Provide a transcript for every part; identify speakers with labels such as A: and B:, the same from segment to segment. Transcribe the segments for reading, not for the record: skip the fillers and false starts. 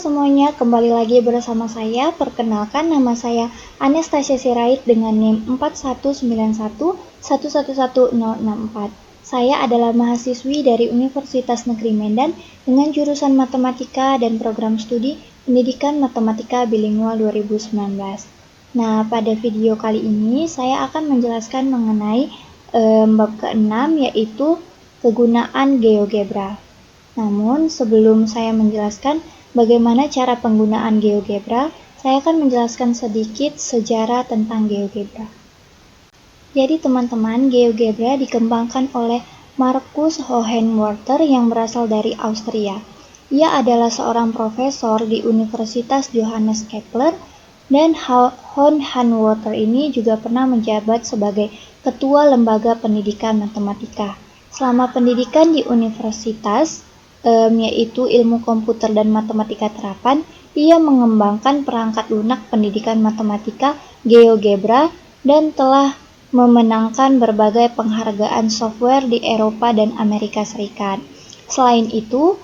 A: semuanya, kembali lagi bersama saya. Perkenalkan, nama saya Anastasia Sirait dengan NIM 4191111064. Saya adalah mahasiswi dari Universitas Negeri Medan dengan jurusan Matematika dan program studi Pendidikan Matematika Bilingual 2019. Nah, pada video kali ini saya akan menjelaskan mengenai bab ke-6, yaitu kegunaan GeoGebra. Namun, sebelum saya menjelaskan bagaimana cara penggunaan GeoGebra, saya akan menjelaskan sedikit sejarah tentang GeoGebra. Jadi teman-teman, GeoGebra dikembangkan oleh Marcus Hohenwarter yang berasal dari Austria. Ia adalah seorang profesor di Universitas Johannes Kepler, dan Hohenwarter ini juga pernah menjabat sebagai Ketua Lembaga Pendidikan Matematika. Selama pendidikan di universitas, yaitu ilmu komputer dan matematika terapan, ia mengembangkan perangkat lunak pendidikan matematika GeoGebra dan telah memenangkan berbagai penghargaan software di Eropa dan Amerika Serikat. Selain itu,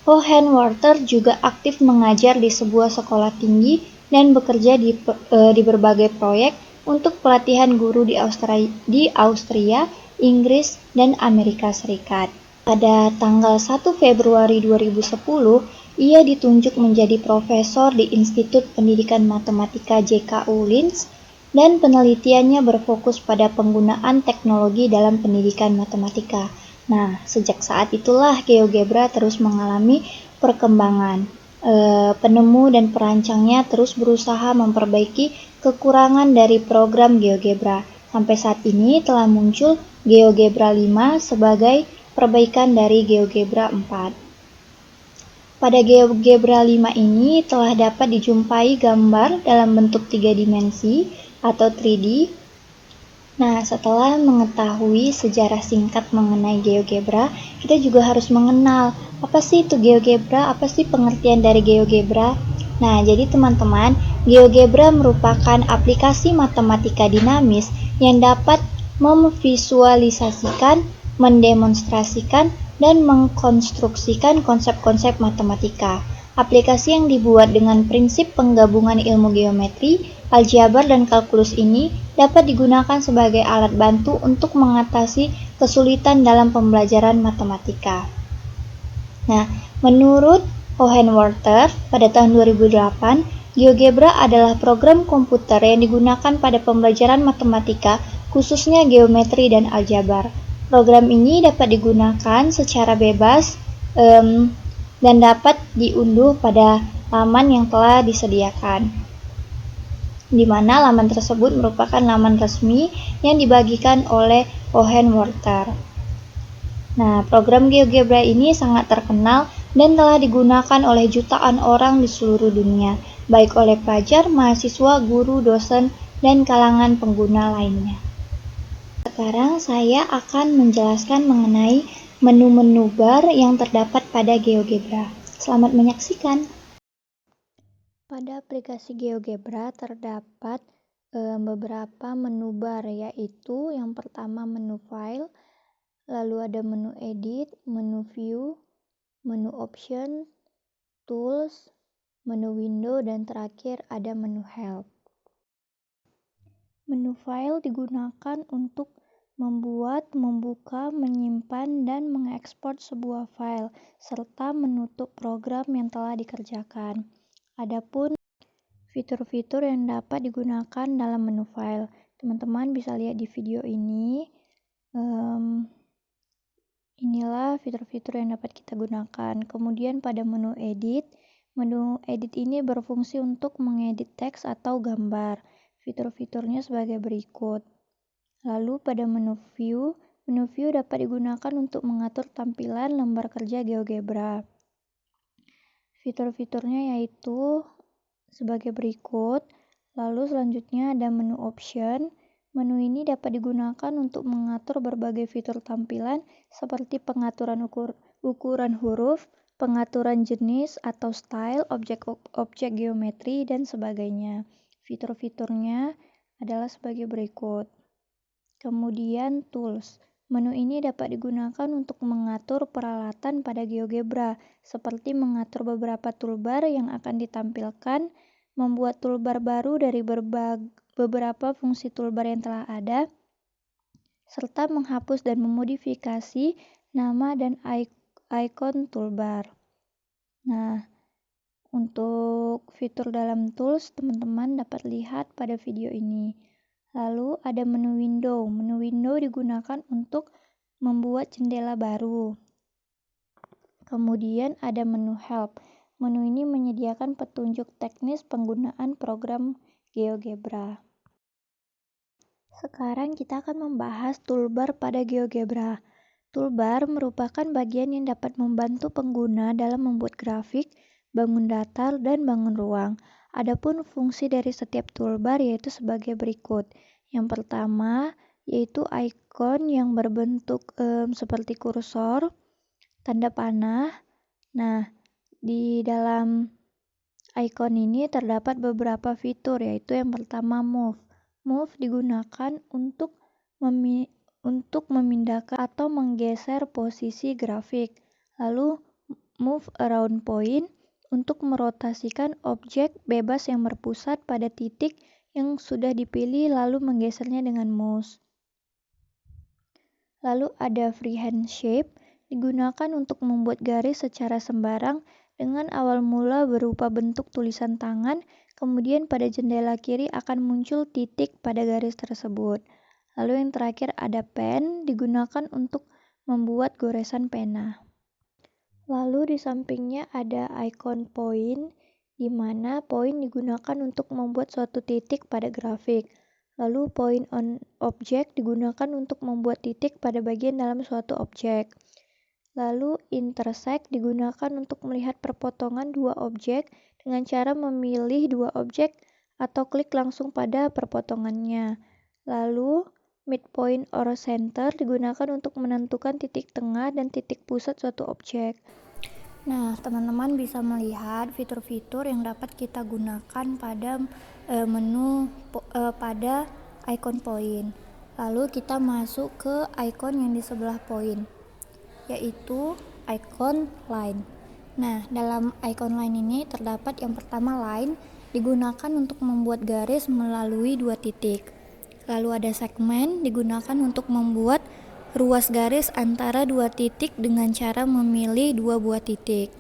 A: Hohenwarter juga aktif mengajar di sebuah sekolah tinggi dan bekerja di berbagai proyek untuk pelatihan guru di Austria, Inggris, dan Amerika Serikat. Pada tanggal 1 Februari 2010, ia ditunjuk menjadi profesor di Institut Pendidikan Matematika JKU Linz, dan penelitiannya berfokus pada penggunaan teknologi dalam pendidikan matematika. Nah, sejak saat itulah GeoGebra terus mengalami perkembangan. Penemu dan perancangnya terus berusaha memperbaiki kekurangan dari program GeoGebra. Sampai saat ini telah muncul GeoGebra 5 sebagai perbaikan dari GeoGebra 4. Pada GeoGebra 5 ini telah dapat dijumpai gambar dalam bentuk 3 dimensi atau 3D. Nah, setelah mengetahui sejarah singkat mengenai GeoGebra, kita juga harus mengenal apa sih itu GeoGebra, apa sih pengertian dari GeoGebra. Nah, jadi teman-teman, GeoGebra merupakan aplikasi matematika dinamis yang dapat memvisualisasikan, mendemonstrasikan, dan mengkonstruksikan konsep-konsep matematika. Aplikasi yang dibuat dengan prinsip penggabungan ilmu geometri, aljabar, dan kalkulus ini dapat digunakan sebagai alat bantu untuk mengatasi kesulitan dalam pembelajaran matematika. Nah, menurut Hohenwarter pada tahun 2008, GeoGebra adalah program komputer yang digunakan pada pembelajaran matematika, khususnya geometri dan aljabar. Program ini dapat digunakan secara bebas dan dapat diunduh pada laman yang telah disediakan, di mana laman tersebut merupakan laman resmi yang dibagikan oleh Hohenwarter. Nah, program GeoGebra ini sangat terkenal dan telah digunakan oleh jutaan orang di seluruh dunia, baik oleh pelajar, mahasiswa, guru, dosen, dan kalangan pengguna lainnya. Sekarang saya akan menjelaskan mengenai menu-menu bar yang terdapat pada GeoGebra. Selamat menyaksikan. Pada aplikasi GeoGebra terdapat beberapa menu bar, yaitu yang pertama menu file, lalu ada menu edit, menu view, menu option, tools, menu window, dan terakhir ada menu help. Menu file digunakan untuk membuat, membuka, menyimpan, dan mengekspor sebuah file, serta menutup program yang telah dikerjakan. Adapun fitur-fitur yang dapat digunakan dalam menu file, teman-teman bisa lihat di video ini. Inilah fitur-fitur yang dapat kita gunakan. Kemudian pada menu edit ini berfungsi untuk mengedit teks atau gambar. Fitur-fiturnya sebagai berikut. Lalu pada menu view dapat digunakan untuk mengatur tampilan lembar kerja GeoGebra. Fitur-fiturnya yaitu sebagai berikut. Lalu selanjutnya ada menu option. Menu ini dapat digunakan untuk mengatur berbagai fitur tampilan seperti pengaturan ukuran huruf, pengaturan jenis atau style, objek geometri, dan sebagainya. Fitur-fiturnya adalah sebagai berikut. Kemudian tools. Menu ini dapat digunakan untuk mengatur peralatan pada GeoGebra, seperti mengatur beberapa toolbar yang akan ditampilkan, membuat toolbar baru dari beberapa fungsi toolbar yang telah ada, serta menghapus dan memodifikasi nama dan icon toolbar. Nah, untuk fitur dalam tools, teman-teman dapat lihat pada video ini. Lalu ada menu window. Menu window digunakan untuk membuat jendela baru. Kemudian ada menu help. Menu ini menyediakan petunjuk teknis penggunaan program GeoGebra. Sekarang kita akan membahas toolbar pada GeoGebra. Toolbar merupakan bagian yang dapat membantu pengguna dalam membuat grafik, bangun datar, dan bangun ruang. Adapun fungsi dari setiap toolbar yaitu sebagai berikut. Yang pertama yaitu icon yang berbentuk seperti kursor, tanda panah. Nah, di dalam icon ini terdapat beberapa fitur, yaitu yang pertama move. Move digunakan untuk memindahkan atau menggeser posisi grafik. Lalu move around point untuk merotasikan objek bebas yang berpusat pada titik yang sudah dipilih lalu menggesernya dengan mouse. Lalu ada freehand shape, digunakan untuk membuat garis secara sembarang dengan awal mula berupa bentuk tulisan tangan, kemudian pada jendela kiri akan muncul titik pada garis tersebut. Lalu yang terakhir ada pen, digunakan untuk membuat goresan pena. Lalu di sampingnya ada icon point, di mana point digunakan untuk membuat suatu titik pada grafik. Lalu point on object digunakan untuk membuat titik pada bagian dalam suatu objek. Lalu intersect digunakan untuk melihat perpotongan dua objek dengan cara memilih dua objek atau klik langsung pada perpotongannya. Lalu midpoint or center digunakan untuk menentukan titik tengah dan titik pusat suatu objek. Nah, teman-teman bisa melihat fitur-fitur yang dapat kita gunakan pada menu pada icon point. Lalu kita masuk ke icon yang di sebelah point, yaitu icon line. Nah, dalam icon line ini terdapat yang pertama line, digunakan untuk membuat garis melalui dua titik. Lalu ada segmen, digunakan untuk membuat ruas garis antara dua titik dengan cara memilih dua buah titik.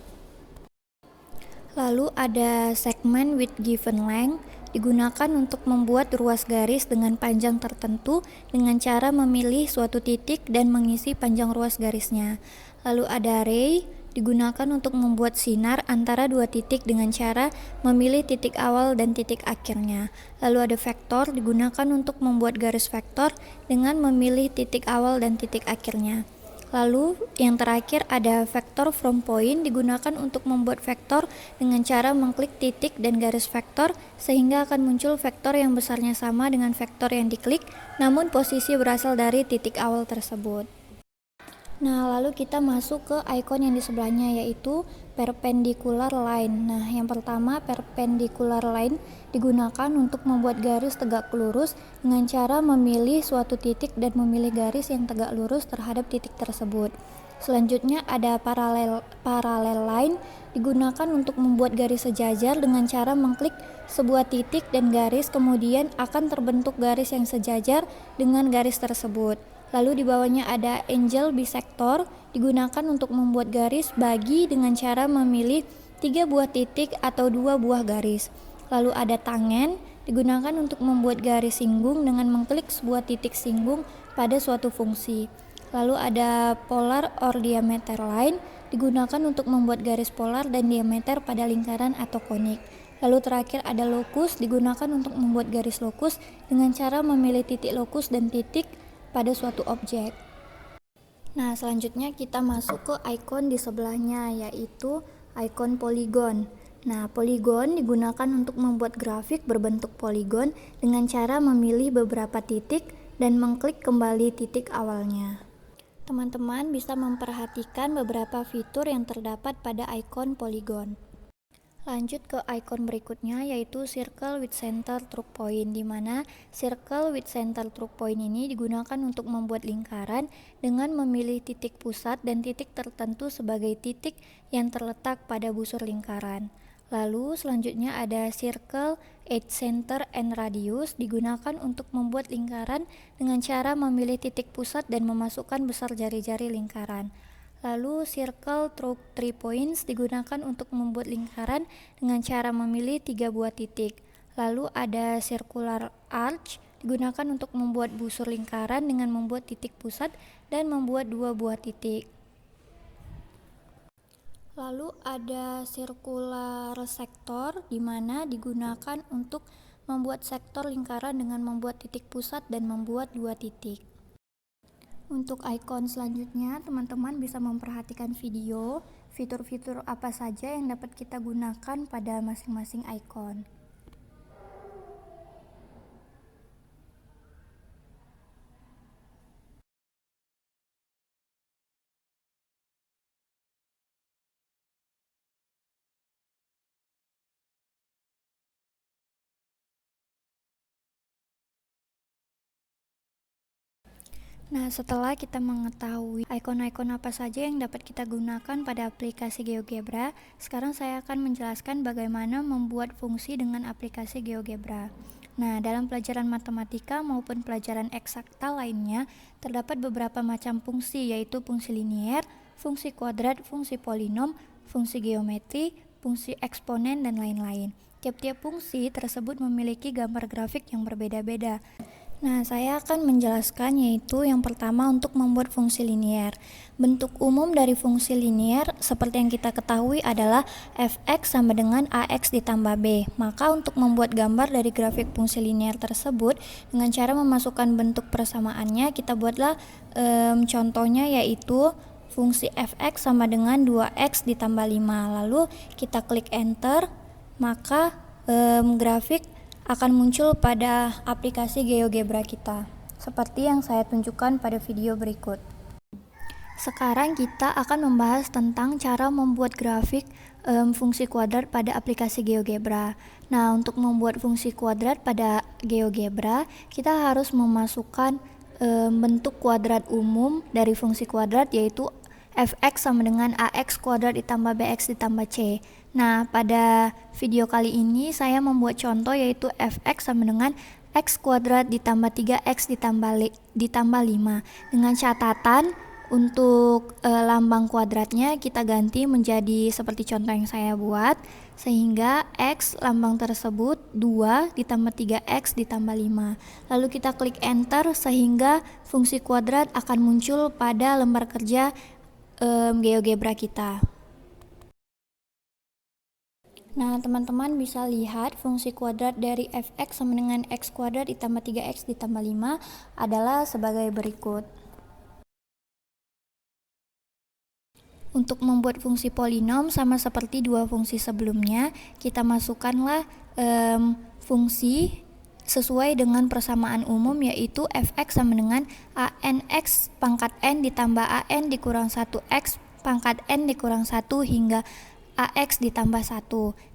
A: Lalu ada segmen with given length, digunakan untuk membuat ruas garis dengan panjang tertentu dengan cara memilih suatu titik dan mengisi panjang ruas garisnya. Lalu ada ray, digunakan untuk membuat sinar antara dua titik dengan cara memilih titik awal dan titik akhirnya. Lalu ada vektor, digunakan untuk membuat garis vektor dengan memilih titik awal dan titik akhirnya. Lalu yang terakhir ada vektor from point, digunakan untuk membuat vektor dengan cara mengklik titik dan garis vektor sehingga akan muncul vektor yang besarnya sama dengan vektor yang diklik, namun posisi berasal dari titik awal tersebut. Nah, lalu kita masuk ke icon yang di sebelahnya, yaitu perpendicular line. Nah, yang pertama perpendicular line digunakan untuk membuat garis tegak lurus dengan cara memilih suatu titik dan memilih garis yang tegak lurus terhadap titik tersebut. Selanjutnya ada parallel line, digunakan untuk membuat garis sejajar dengan cara mengklik sebuah titik dan garis, kemudian akan terbentuk garis yang sejajar dengan garis tersebut. Lalu di bawahnya ada angle bisector, digunakan untuk membuat garis bagi dengan cara memilih 3 buah titik atau 2 buah garis. Lalu ada tangent, digunakan untuk membuat garis singgung dengan mengklik sebuah titik singgung pada suatu fungsi. Lalu ada polar or diameter line, digunakan untuk membuat garis polar dan diameter pada lingkaran atau konik. Lalu terakhir ada locus, digunakan untuk membuat garis locus dengan cara memilih titik locus dan titik pada suatu objek. Nah, selanjutnya kita masuk ke icon di sebelahnya, yaitu icon polygon. Nah, polygon digunakan untuk membuat grafik berbentuk polygon dengan cara memilih beberapa titik dan mengklik kembali titik awalnya. Teman-teman bisa memperhatikan beberapa fitur yang terdapat pada icon polygon. Lanjut ke icon berikutnya, yaitu circle with center through point, di mana circle with center through point ini digunakan untuk membuat lingkaran dengan memilih titik pusat dan titik tertentu sebagai titik yang terletak pada busur lingkaran. Lalu selanjutnya ada circle at center and radius, digunakan untuk membuat lingkaran dengan cara memilih titik pusat dan memasukkan besar jari-jari lingkaran. Lalu circle through 3 points digunakan untuk membuat lingkaran dengan cara memilih 3 buah titik. Lalu ada circular arch digunakan untuk membuat busur lingkaran dengan membuat titik pusat dan membuat 2 buah titik. Lalu ada circular sector, di mana digunakan untuk membuat sektor lingkaran dengan membuat titik pusat dan membuat 2 titik. Untuk icon selanjutnya, teman-teman bisa memperhatikan video, fitur-fitur apa saja yang dapat kita gunakan pada masing-masing icon. Nah, setelah kita mengetahui icon-icon apa saja yang dapat kita gunakan pada aplikasi GeoGebra, sekarang saya akan menjelaskan bagaimana membuat fungsi dengan aplikasi GeoGebra. Nah, dalam pelajaran matematika maupun pelajaran eksakta lainnya, terdapat beberapa macam fungsi, yaitu fungsi linier, fungsi kuadrat, fungsi polinom, fungsi geometri, fungsi eksponen, dan lain-lain. Tiap-tiap fungsi tersebut memiliki gambar grafik yang berbeda-beda. Nah, saya akan menjelaskan, yaitu yang pertama untuk membuat fungsi linier. Bentuk umum dari fungsi linier seperti yang kita ketahui adalah fx sama dengan ax ditambah b. Maka untuk membuat gambar dari grafik fungsi linier tersebut dengan cara memasukkan bentuk persamaannya, kita buatlah contohnya, yaitu fungsi fx sama dengan 2x ditambah 5. Lalu kita klik enter, maka grafik akan muncul pada aplikasi GeoGebra kita, seperti yang saya tunjukkan pada video berikut. Sekarang kita akan membahas tentang cara membuat grafik fungsi kuadrat pada aplikasi GeoGebra. Nah, untuk membuat fungsi kuadrat pada GeoGebra, kita harus memasukkan bentuk kuadrat umum dari fungsi kuadrat, yaitu fx sama dengan ax kuadrat ditambah bx ditambah c. Nah, pada video kali ini saya membuat contoh, yaitu fx sama dengan x kuadrat ditambah 3x ditambah 5. Dengan catatan untuk lambang kuadratnya kita ganti menjadi seperti contoh yang saya buat, sehingga x lambang tersebut 2 ditambah 3x ditambah 5. Lalu kita klik enter, sehingga fungsi kuadrat akan muncul pada lembar kerja GeoGebra kita. Nah, teman-teman bisa lihat fungsi kuadrat dari fx sama dengan x kuadrat ditambah 3x ditambah 5 adalah sebagai berikut. Untuk membuat fungsi polinom, sama seperti dua fungsi sebelumnya, kita masukkanlah fungsi sesuai dengan persamaan umum, yaitu fx sama dengan anx pangkat n ditambah an dikurang 1x pangkat n dikurang 1 hingga ax ditambah 1.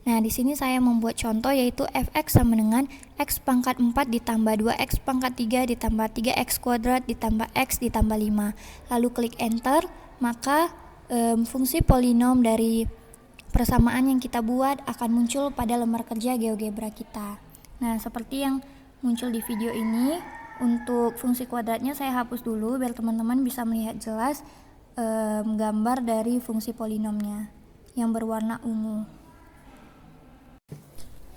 A: Nah, di sini saya membuat contoh, yaitu fx sama dengan x pangkat 4 ditambah 2x pangkat 3 ditambah 3x kuadrat ditambah x ditambah 5. Lalu klik enter, maka fungsi polinom dari persamaan yang kita buat akan muncul pada lembar kerja GeoGebra kita. Nah, seperti yang muncul di video ini, untuk fungsi kuadratnya saya hapus dulu biar teman-teman bisa melihat jelas gambar dari fungsi polinomnya yang berwarna ungu.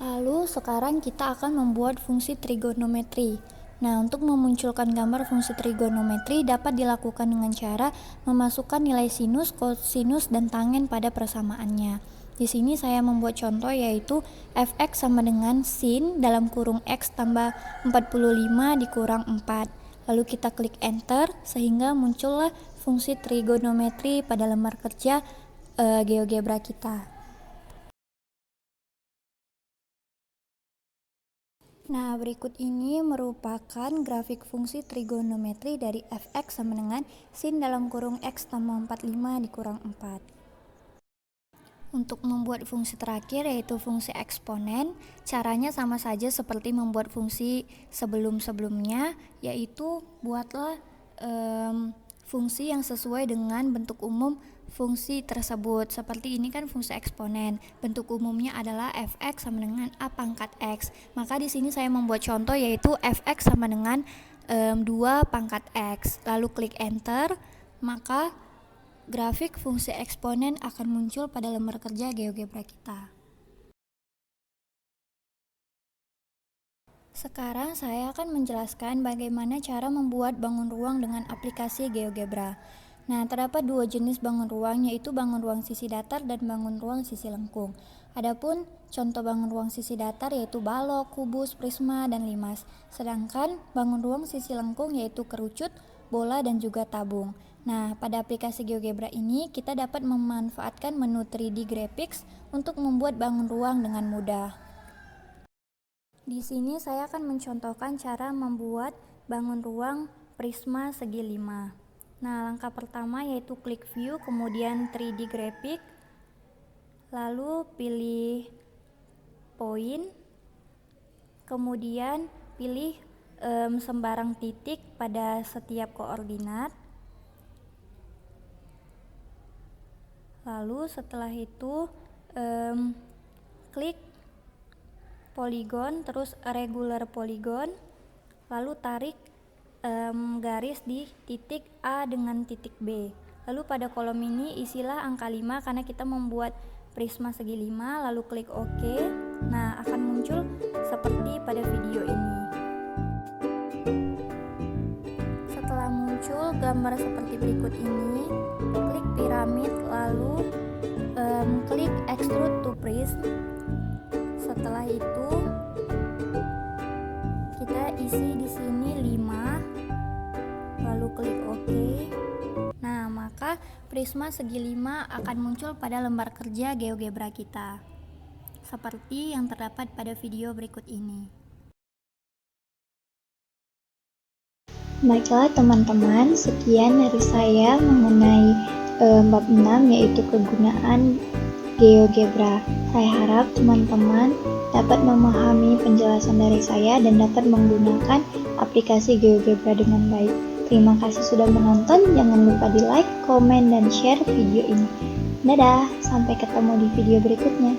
A: Lalu sekarang kita akan membuat fungsi trigonometri. Nah, untuk memunculkan gambar fungsi trigonometri dapat dilakukan dengan cara memasukkan nilai sinus, kosinus, dan tangen pada persamaannya. Di sini saya membuat contoh, yaitu fx sama dengan sin dalam kurung x tambah 45 dikurang 4. Lalu kita klik enter, sehingga muncullah fungsi trigonometri pada lembar kerja GeoGebra kita. Nah, berikut ini merupakan grafik fungsi trigonometri dari fx sama dengan sin dalam kurung x tambah 45 dikurang 4.
B: Untuk membuat fungsi terakhir yaitu fungsi eksponen, caranya sama saja seperti membuat fungsi sebelum-sebelumnya, yaitu buatlah fungsi yang sesuai dengan bentuk umum fungsi tersebut. Seperti ini kan fungsi eksponen, bentuk umumnya adalah fx sama dengan a pangkat x. Maka di sini saya membuat contoh yaitu fx sama dengan 2 pangkat x. Lalu klik enter, maka grafik fungsi eksponen akan muncul pada lembar kerja GeoGebra kita. Sekarang saya akan menjelaskan bagaimana cara membuat bangun ruang dengan aplikasi GeoGebra. Nah, terdapat dua jenis bangun ruang, yaitu bangun ruang sisi datar dan bangun ruang sisi lengkung. Adapun contoh bangun ruang sisi datar yaitu balok, kubus, prisma, dan limas. Sedangkan bangun ruang sisi lengkung yaitu kerucut, bola, dan juga tabung. Nah, pada aplikasi GeoGebra ini kita dapat memanfaatkan menu 3D Graphics untuk membuat bangun ruang dengan mudah. Di sini saya akan mencontohkan cara membuat bangun ruang prisma segi 5. Nah, langkah pertama yaitu klik view, kemudian 3D graphic, lalu pilih point, kemudian pilih sembarang titik pada setiap koordinat. Lalu setelah itu klik poligon, terus regular polygon, lalu tarik garis di titik A dengan titik B. Lalu pada kolom ini isilah angka 5 karena kita membuat prisma segi 5, lalu klik OK. Nah, akan muncul seperti pada video ini. Setelah muncul gambar seperti berikut ini, klik piramid, lalu klik extrude to prism. Setelah itu kita isi di sini 5, lalu klik OK. Nah, maka prisma segi 5 akan muncul pada lembar kerja GeoGebra kita, seperti yang terdapat pada video berikut ini.
A: Baiklah teman-teman, sekian dari saya mengenai bab 6 yaitu kegunaan GeoGebra. Saya harap teman-teman dapat memahami penjelasan dari saya dan dapat menggunakan aplikasi GeoGebra dengan baik. Terima kasih sudah menonton, jangan lupa di like, komen, dan share video ini. Dadah, sampai ketemu di video berikutnya.